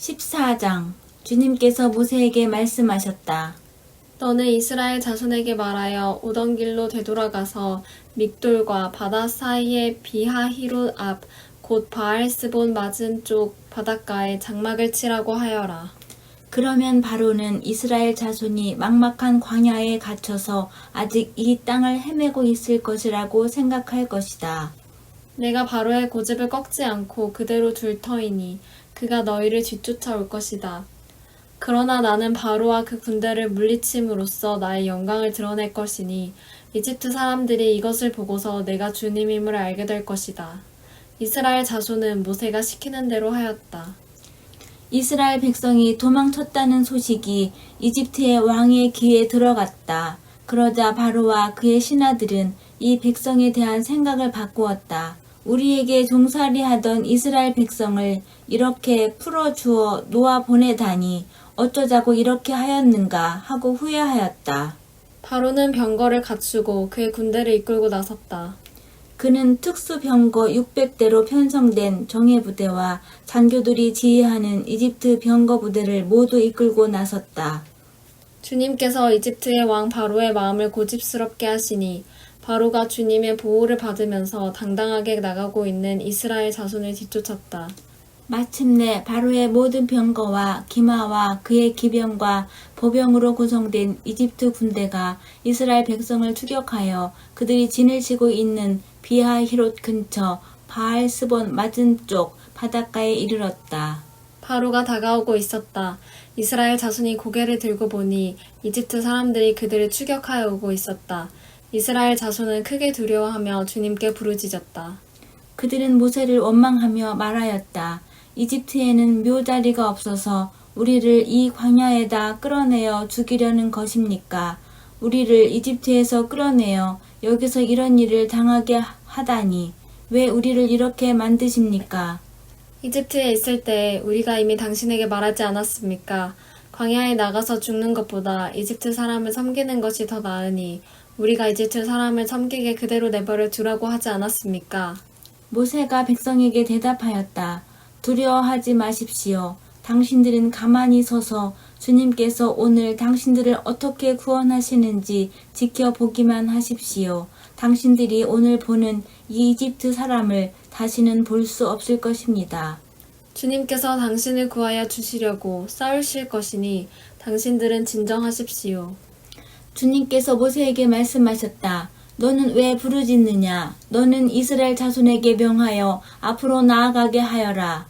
14장. 주님께서 모세에게 말씀하셨다. 너는 이스라엘 자손에게 말하여 오던 길로 되돌아가서 믹돌과 바다 사이의 비하히롯 앞 곧 바알스본 맞은 쪽 바닷가에 장막을 치라고 하여라. 그러면 바로는 이스라엘 자손이 막막한 광야에 갇혀서 아직 이 땅을 헤매고 있을 것이라고 생각할 것이다. 내가 바로의 고집을 꺾지 않고 그대로 둘 터이니 그가 너희를 뒤쫓아 올 것이다. 그러나 나는 바로와 그 군대를 물리침으로써 나의 영광을 드러낼 것이니 이집트 사람들이 이것을 보고서 내가 주님임을 알게 될 것이다. 이스라엘 자손은 모세가 시키는 대로 하였다. 이스라엘 백성이 도망쳤다는 소식이 이집트의 왕의 귀에 들어갔다. 그러자 바로와 그의 신하들은 이 백성에 대한 생각을 바꾸었다. 우리에게 종살이 하던 이스라엘 백성을 이렇게 풀어주어 놓아 보내다니 어쩌자고 이렇게 하였는가 하고 후회하였다. 바로는 병거를 갖추고 그의 군대를 이끌고 나섰다. 그는 특수병거 600대로 편성된 정예부대와 장교들이 지휘하는 이집트 병거 부대를 모두 이끌고 나섰다. 주님께서 이집트의 왕 바로의 마음을 고집스럽게 하시니 바로가 주님의 보호를 받으면서 당당하게 나가고 있는 이스라엘 자손을 뒤쫓았다. 마침내 바로의 모든 병거와 기마와 그의 기병과 보병으로 구성된 이집트 군대가 이스라엘 백성을 추격하여 그들이 진을 치고 있는 비하히롯 근처 바알스본 맞은쪽 바닷가에 이르렀다. 바로가 다가오고 있었다. 이스라엘 자손이 고개를 들고 보니 이집트 사람들이 그들을 추격하여 오고 있었다. 이스라엘 자손은 크게 두려워하며 주님께 부르짖었다. 그들은 모세를 원망하며 말하였다. 이집트에는 묘자리가 없어서 우리를 이 광야에다 끌어내어 죽이려는 것입니까? 우리를 이집트에서 끌어내어 여기서 이런 일을 당하게 하다니 왜 우리를 이렇게 만드십니까? 이집트에 있을 때 우리가 이미 당신에게 말하지 않았습니까? 광야에 나가서 죽는 것보다 이집트 사람을 섬기는 것이 더 나으니 우리가 이집트 사람을 섬기게 그대로 내버려 두라고 하지 않았습니까? 모세가 백성에게 대답하였다. 두려워하지 마십시오. 당신들은 가만히 서서 주님께서 오늘 당신들을 어떻게 구원하시는지 지켜보기만 하십시오. 당신들이 오늘 보는 이 이집트 사람을 다시는 볼 수 없을 것입니다. 주님께서 당신을 구하여 주시려고 싸우실 것이니 당신들은 진정하십시오. 주님께서 모세에게 말씀하셨다. 너는 왜 부르짖느냐? 너는 이스라엘 자손에게 명하여 앞으로 나아가게 하여라.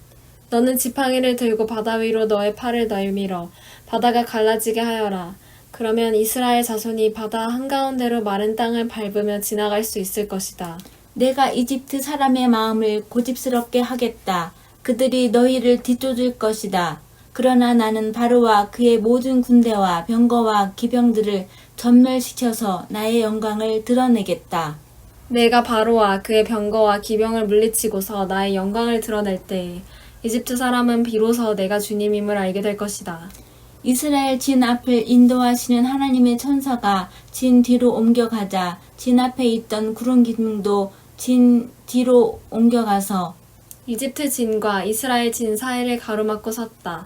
너는 지팡이를 들고 바다 위로 너의 팔을 내밀어 바다가 갈라지게 하여라. 그러면 이스라엘 자손이 바다 한가운데로 마른 땅을 밟으며 지나갈 수 있을 것이다. 내가 이집트 사람의 마음을 고집스럽게 하겠다. 그들이 너희를 뒤쫓을 것이다. 그러나 나는 바로와 그의 모든 군대와 병거와 기병들을 전멸시켜서 나의 영광을 드러내겠다. 내가 바로와 그의 병거와 기병을 물리치고서 나의 영광을 드러낼 때에 이집트 사람은 비로소 내가 주님임을 알게 될 것이다. 이스라엘 진 앞을 인도하시는 하나님의 천사가 진 뒤로 옮겨가자 진 앞에 있던 구름 기둥도 진 뒤로 옮겨가서 이집트 진과 이스라엘 진 사이를 가로막고 섰다.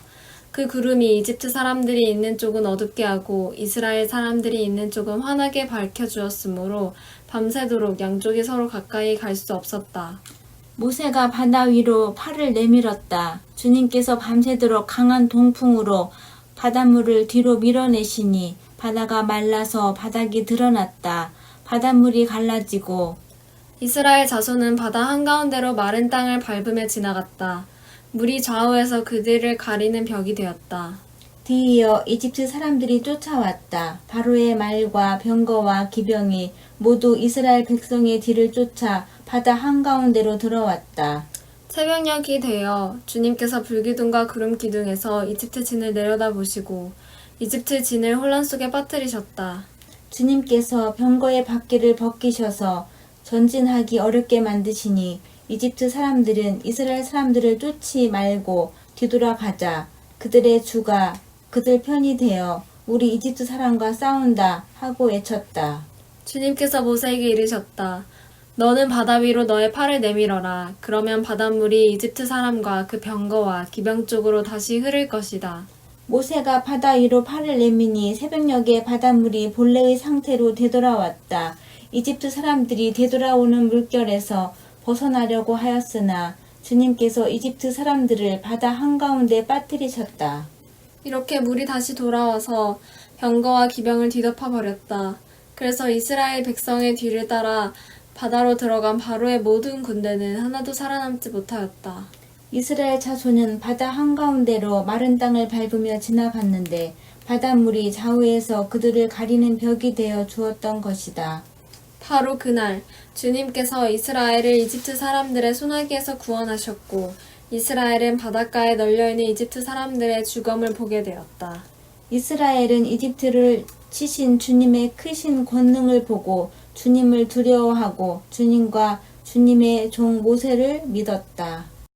그 구름이 이집트 사람들이 있는 쪽은 어둡게 하고 이스라엘 사람들이 있는 쪽은 환하게 밝혀주었으므로 밤새도록 양쪽이 서로 가까이 갈 수 없었다. 모세가 바다 위로 팔을 내밀었다. 주님께서 밤새도록 강한 동풍으로 바닷물을 뒤로 밀어내시니 바다가 말라서 바닥이 드러났다. 바닷물이 갈라지고 이스라엘 자손은 바다 한가운데로 마른 땅을 밟으며 지나갔다. 물이 좌우에서 그들을 가리는 벽이 되었다. 뒤이어 이집트 사람들이 쫓아왔다. 바로의 말과 병거와 기병이 모두 이스라엘 백성의 뒤를 쫓아 바다 한가운데로 들어왔다. 새벽녘이 되어 주님께서 불기둥과 구름 기둥에서 이집트 진을 내려다보시고 이집트 진을 혼란 속에 빠뜨리셨다. 주님께서 병거의 바퀴를 벗기셔서 전진하기 어렵게 만드시니 이집트 사람들은 이스라엘 사람들을 쫓지 말고 뒤돌아가자. 그들의 주가 그들 편이 되어 우리 이집트 사람과 싸운다 하고 외쳤다. 주님께서 모세에게 이르셨다. 너는 바다 위로 너의 팔을 내밀어라. 그러면 바닷물이 이집트 사람과 그 병거와 기병 쪽으로 다시 흐를 것이다. 모세가 바다 위로 팔을 내미니 새벽녘에 바닷물이 본래의 상태로 되돌아왔다. 이집트 사람들이 되돌아오는 물결에서 벗어나려고 하였으나 주님께서 이집트 사람들을 바다 한가운데 빠뜨리셨다. 이렇게 물이 다시 돌아와서 병거와 기병을 뒤덮어 버렸다. 그래서 이스라엘 백성의 뒤를 따라 바다로 들어간 바로의 모든 군대는 하나도 살아남지 못하였다. 이스라엘 자손은 바다 한가운데로 마른 땅을 밟으며 지나갔는데 바닷물이 좌우에서 그들을 가리는 벽이 되어 주었던 것이다. 바로 그날 주님께서 이스라엘을 이집트 사람들의 손아귀에서 구원하셨고 이스라엘은 바닷가에 널려있는 이집트 사람들의 죽음을 보게 되었다. 이스라엘은 이집트를 치신 주님의 크신 권능을 보고 주님을 두려워하고 주님과 주님의 종 모세를 믿었다.